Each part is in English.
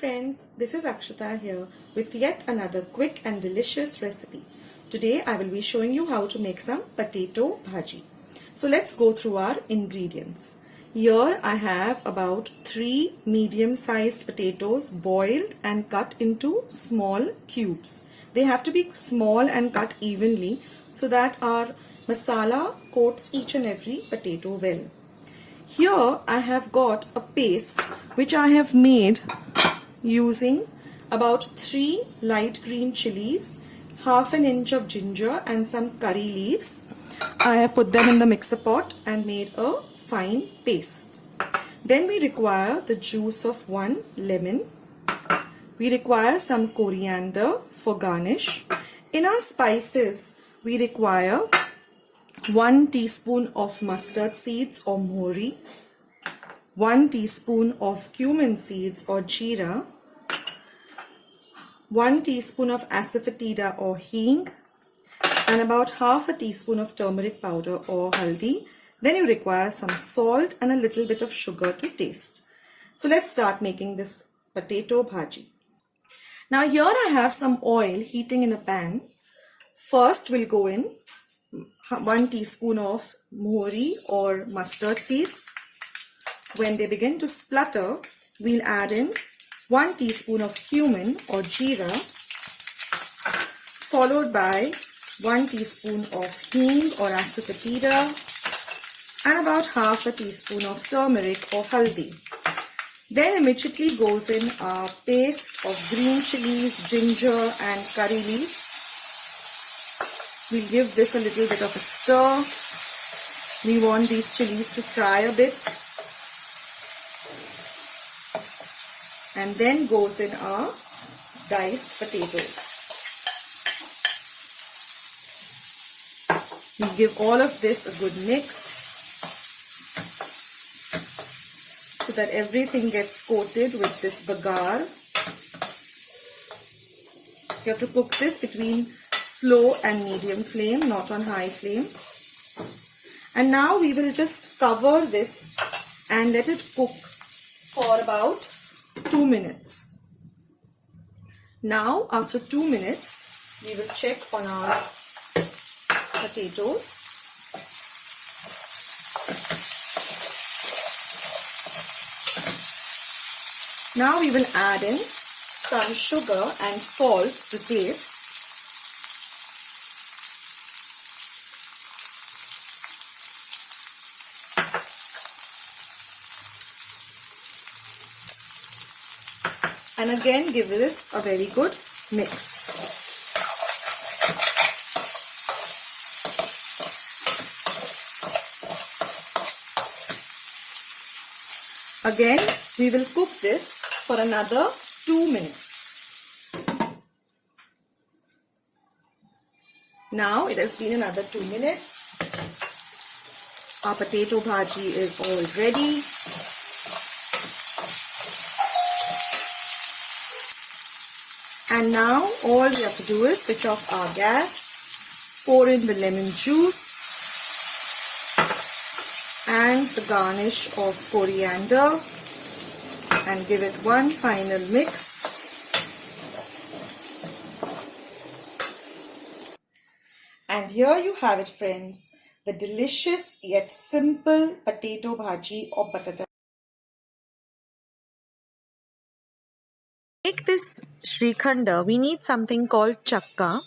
friends, this is Akshata here with yet another quick and delicious recipe. Today I will be showing you how to make some potato bhaji. So let's go through our ingredients. Here I have about 3 medium-sized potatoes boiled and cut into small cubes. They have to be small and cut evenly so that our masala coats each and every potato well. Here I have got a paste which I have made using about 3 light green chilies, half an inch of ginger and some curry leaves. I have put them in the mixer pot and made a fine paste. Then we require the juice of 1 lemon. We require some coriander for garnish. In our spices, we require 1 teaspoon of mustard seeds or mohri, 1 teaspoon of cumin seeds or jeera, 1 teaspoon of asafoetida or hing, and about half a teaspoon of turmeric powder or haldi. Then you require some salt and a little bit of sugar to taste. So let's start making this potato bhaji. Now here I have some oil heating in a pan. First we'll go in 1 teaspoon of mohri or mustard seeds. When they begin to splutter, we'll add in 1 teaspoon of cumin or jeera, followed by 1 teaspoon of hing or asafoetida, and about half a teaspoon of turmeric or haldi. Then immediately goes in our paste of green chilies, ginger and curry leaves. We'll give this a little bit of a stir. We want these chilies to fry a bit. And then goes in our diced potatoes. We give all of this a good mix so that everything gets coated with this bagar. You have to cook this between slow and medium flame, not on high flame. And now we will just cover this and let it cook for about 2 minutes. Now after 2 minutes, we will check on our potatoes. Now we will add in some sugar and salt to taste. And again give this a very good mix. Again we will cook this for another 2 minutes. Now it has been another 2 minutes. Our potato bhaji is all ready. And now all we have to do is switch off our gas, pour in the lemon juice and the garnish of coriander and give it one final mix. And here you have it, friends, the delicious yet simple potato bhaji or batata. To make this shrikhanda, we need something called chakka,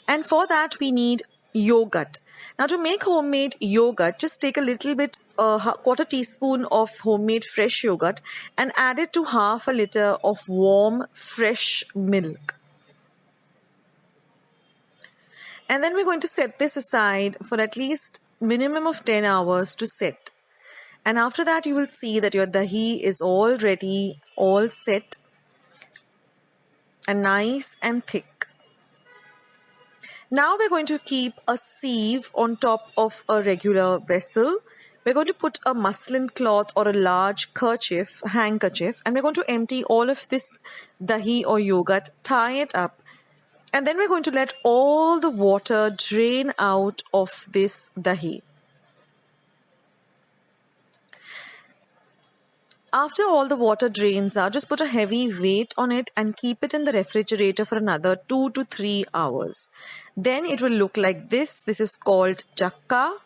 and for that we need yogurt. Now to make homemade yogurt, just take a little bit, quarter teaspoon of homemade fresh yogurt and add it to half a liter of warm fresh milk. And then we're going to set this aside for at least minimum of 10 hours to set. And after that you will see that your dahi is all ready, all set, and nice and thick. Now we're going to keep a sieve on top of a regular vessel. We're going to put a muslin cloth or a large handkerchief, and we're going to empty all of this dahi or yogurt, tie it up, and then we're going to let all the water drain out of this dahi. After all the water drains out, just put a heavy weight on it and keep it in the refrigerator for another 2 to 3 hours. Then it will look like this. This is called chakka.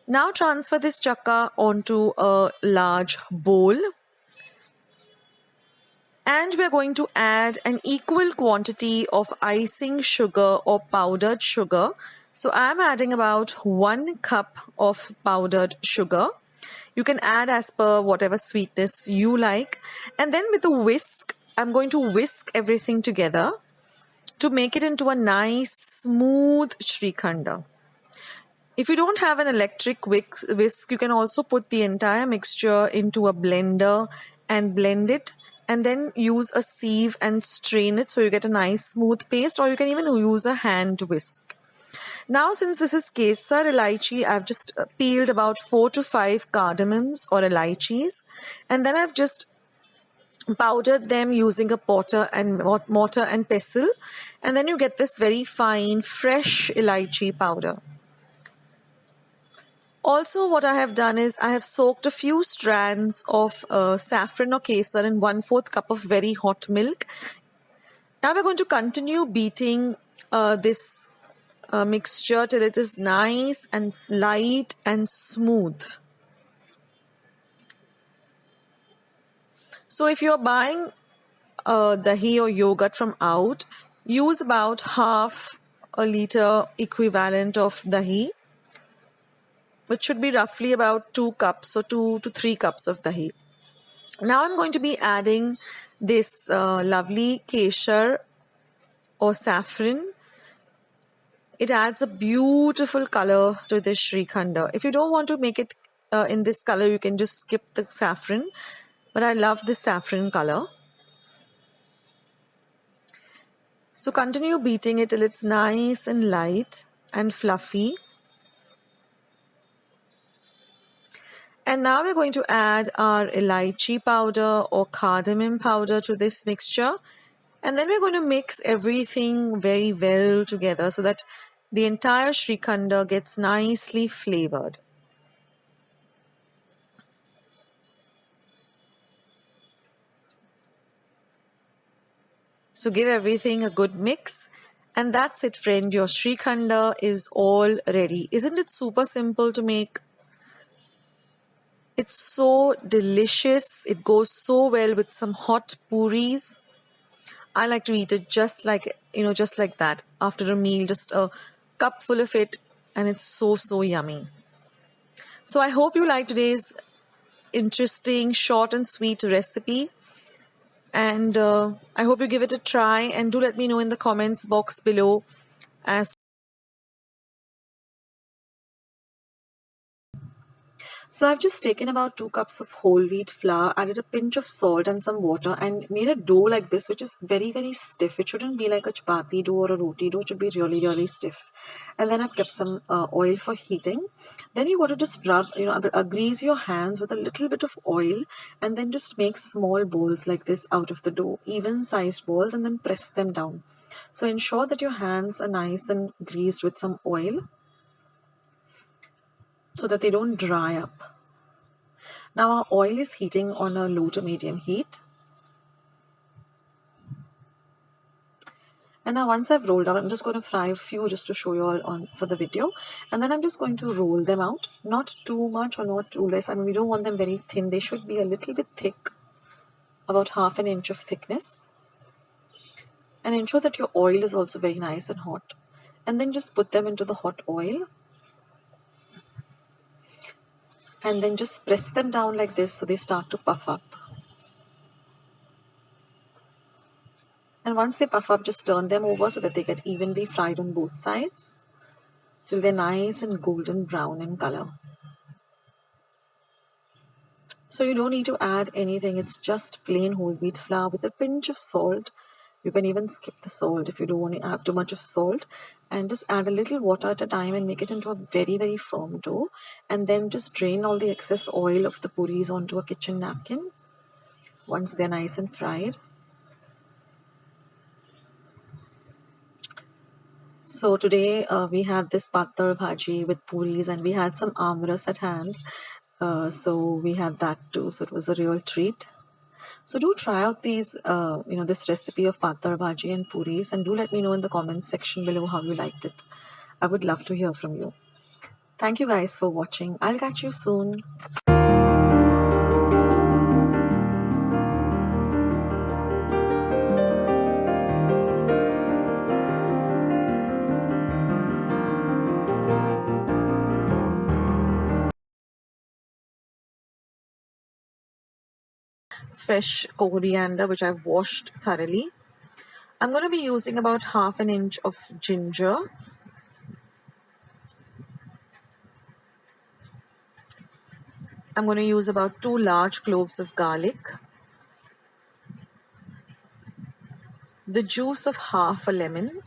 Now transfer this chakka onto a large bowl. And we're going to add an equal quantity of icing sugar or powdered sugar. So I'm adding about 1 cup of powdered sugar. You can add as per whatever sweetness you like. And then with a whisk, I'm going to whisk everything together to make it into a nice smooth Shrikhanda. If you don't have an electric whisk, you can also put the entire mixture into a blender and blend it, and then use a sieve and strain it so you get a nice smooth paste, or you can even use a hand whisk. Now, since this is kesar elaichi, I've just peeled about 4 to 5 cardamoms or elaichis, and then I've just powdered them using a mortar and pestle, and then you get this very fine, fresh elaichi powder. Also, what I have done is I have soaked a few strands of saffron or kesar in 1/4 cup of very hot milk. Now we're going to continue beating this mixture till it is nice and light and smooth. So if you're buying dahi or yogurt from out, use about half a liter equivalent of dahi, which should be roughly about 2 cups or 2 to 3 cups of dahi. Now I'm going to be adding this lovely kesar or saffron. It adds a beautiful color to this Shrikhanda. If you don't want to make it in this color, you can just skip the saffron. But I love this saffron color. So continue beating it till it's nice and light and fluffy. And now we're going to add our elaichi powder or cardamom powder to this mixture. And then we're going to mix everything very well together so that the entire Shrikhanda gets nicely flavored. So give everything a good mix. And that's it, friend. Your Shrikhanda is all ready. Isn't it super simple to make? It's so delicious. It goes so well with some hot puris. I like to eat it just like that after a meal, just a cup full of it, and it's so yummy. So I hope you like today's interesting, short and sweet recipe, and I hope you give it a try, and do let me know in the comments box below as So I've just taken about 2 cups of whole wheat flour, added a pinch of salt and some water, and made a dough like this, which is very stiff. It shouldn't be like a chapati dough or a roti dough. It should be really stiff. And then I've kept some oil for heating. Then you got to just rub, grease your hands with a little bit of oil, and then just make small balls like this out of the dough, even-sized balls, and then press them down. So ensure that your hands are nice and greased with some oil, so that they don't dry up. Now our oil is heating on a low to medium heat. And now once I've rolled out, I'm just going to fry a few just to show you all on for the video. And then I'm just going to roll them out. Not too much or not too less. I mean, we don't want them very thin. They should be a little bit thick, about 1/2 inch of thickness. And ensure that your oil is also very nice and hot. And then just put them into the hot oil. And then just press them down like this so they start to puff up. And once they puff up, just turn them over so that they get evenly fried on both sides till they're nice and golden brown in color. So you don't need to add anything. It's just plain whole wheat flour with a pinch of salt. You can even skip the salt if you don't want to add too much of salt. And just add a little water at a time and make it into a very firm dough. And then just drain all the excess oil of the puris onto a kitchen napkin once they're nice and fried. So today we had this patar bhaji with puris, and we had some amras at hand. So we had that too. So it was a real treat. So do try out this recipe of patar bhaji and puris, and do let me know in the comments section below how you liked it. I would love to hear from you. Thank you guys for watching. I'll catch you soon. Fresh coriander, which I've washed thoroughly. I'm going to be using about half an inch of ginger. I'm going to use about 2 large cloves of garlic, the juice of half a lemon,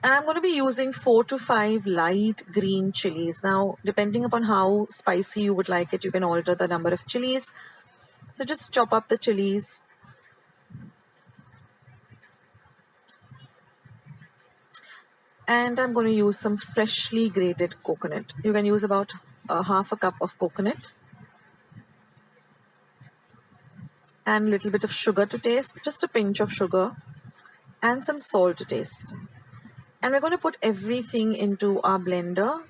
and I'm going to be using 4 to 5 light green chilies. Now, depending upon how spicy you would like it, you can alter the number of chilies. So just chop up the chilies. And I'm going to use some freshly grated coconut. You can use about half a cup of coconut. And a little bit of sugar to taste, just a pinch of sugar, and some salt to taste. And we're going to put everything into our blender.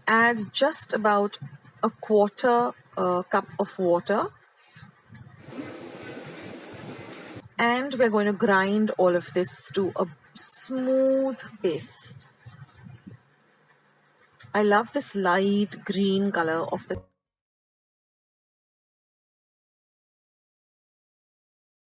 Add just about a quarter cup of water. And we're going to grind all of this to a smooth paste. I love this light green color of the